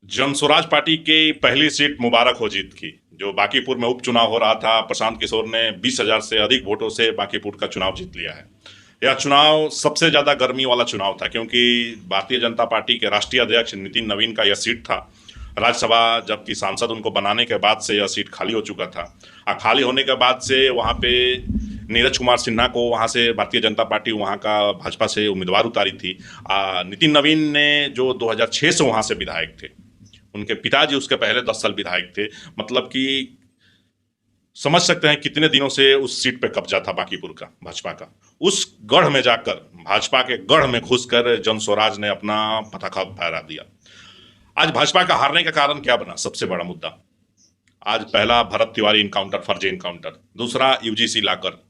Jan Suraaj party की पहली seat मुबारक हो जीत की। जो बांकीपुर में उपचुनाव हो रहा था, प्रशांत किशोर ने 20,000 से अधिक वोटों से बांकीपुर का चुनाव जीत लिया है। यह चुनाव सबसे ज्यादा गर्मी वाला चुनाव था, क्योंकि भारतीय जनता पार्टी के राष्ट्रीय अध्यक्ष नितिन नवीन का यह सीट था। राज्यसभा जबकि सांसद उनको बनाने के बाद से यह सीट खाली हो चुका था। खाली होने के बाद से वहाँ पे नीरज कुमार सिन्हा को वहाँ से भारतीय जनता पार्टी वहाँ का भाजपा से उम्मीदवार उतारी थी। नितिन नवीन ने जो 2006 से वहाँ से विधायक थे, उनके पिताजी उसके पहले 10 साल विधायक थे। मतलब कि समझ सकते हैं कितने दिनों से उस सीट पे कब्जा था बांकीपुर का भाजपा का। उस गढ़ में जाकर, भाजपा के गढ़ में घुसकर जनस्वराज ने अपना पताका फहरा दिया। आज भाजपा का हारने का कारण क्या बना? सबसे बड़ा मुद्दा आज पहला भरत तिवारी इनकाउंटर, फर्जी इनकाउंटर। दूसरा यूजीसी लाकर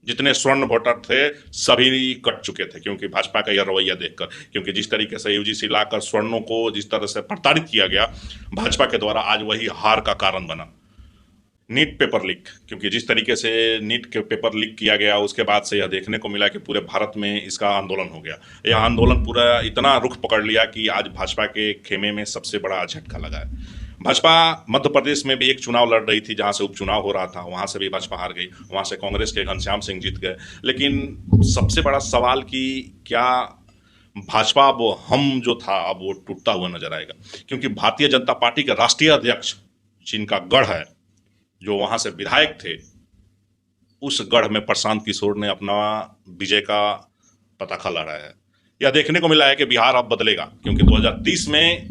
जितने स्वर्ण वोटर थे सभी कट चुके थे, क्योंकि भाजपा का यह रवैया देखकर, क्योंकि जिस तरीके से यूजीसी लाकर स्वर्णों को जिस तरह से प्रताड़ित किया गया भाजपा के द्वारा, आज वही हार का कारण बना। नीट पेपर लीक, क्योंकि जिस तरीके से नीट के पेपर लीक किया गया उसके बाद से यह देखने को मिला कि पूरे भारत में इसका आंदोलन हो गया। यह आंदोलन पूरा इतना रुख पकड़ लिया कि आज भाजपा के खेमे में सबसे बड़ा झटका लगा है। भाजपा मध्य प्रदेश में भी एक चुनाव लड़ रही थी, जहां से उपचुनाव हो रहा था, वहां से भी भाजपा हार गई। वहां से कांग्रेस के घनश्याम सिंह जीत गए। लेकिन सबसे बड़ा सवाल कि क्या भाजपा अब हम जो था अब वो टूटता हुआ नजर आएगा? क्योंकि भारतीय जनता पार्टी के राष्ट्रीय अध्यक्ष जिनका गढ़ है, जो वहां से विधायक थे, उस गढ़ में प्रशांत किशोर ने अपना विजय का पताका लहराया है। यह देखने को मिला है कि बिहार अब बदलेगा, क्योंकि 2030 में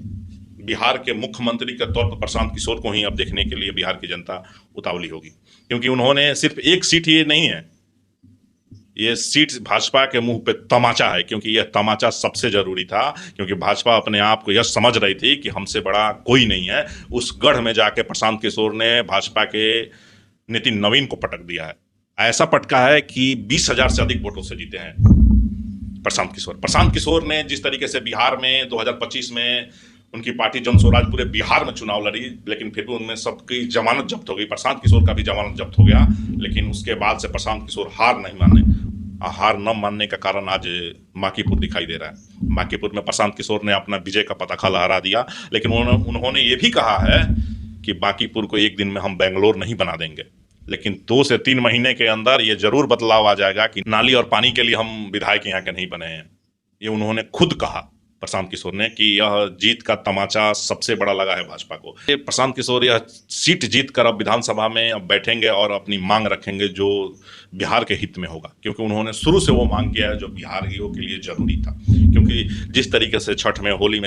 बिहार के मुख्यमंत्री के तौर पर प्रशांत किशोर को ही अब देखने के लिए बिहार की जनता उतावली होगी। क्योंकि उन्होंने सिर्फ एक सीट, ये नहीं है, ये सीट भाजपा के मुंह पे तमाचा है, क्योंकि यह तमाचा सबसे जरूरी था। क्योंकि भाजपा अपने आप को यह समझ रही थी कि हमसे बड़ा कोई नहीं है। उस गढ़ में जाके प्रशांत किशोर ने भाजपा के नितिन नवीन को पटक दिया है। ऐसा पटका है कि 20,000 से अधिक वोटों से जीते हैं प्रशांत किशोर ने जिस तरीके से बिहार में 2025 में उनकी पार्टी जनस्वराज पूरे बिहार में चुनाव लड़ी, लेकिन फिर भी उनमें सबकी जमानत जब्त हो गई। प्रशांत किशोर का भी जमानत जब्त हो गया, लेकिन उसके बाद से प्रशांत किशोर हार न मानने का कारण आज बांकीपुर दिखाई दे रहा है। बांकीपुर में प्रशांत किशोर ने अपना विजय का पताका लहरा दिया, लेकिन उन्होंने ये भी कहा है कि बांकीपुर को एक दिन में हम बेंगलोर नहीं बना देंगे, लेकिन 2 से 3 महीने के अंदर ये जरूर बदलाव आ जाएगा कि नाली और पानी के लिए हम विधायक यहाँ के नहीं बने हैं। ये उन्होंने खुद कहा प्रशांत किशोर ने कि यह जीत का तमाचा सबसे बड़ा लगा है भाजपा को। प्रशांत किशोर यह सीट जीत कर अब विधानसभा में अब बैठेंगे और अपनी मांग रखेंगे, जो बिहार के हित में होगा। क्योंकि उन्होंने शुरू से वो मांग किया है जो बिहारियों के लिए जरूरी था। क्योंकि जिस तरीके से छठ में, होली में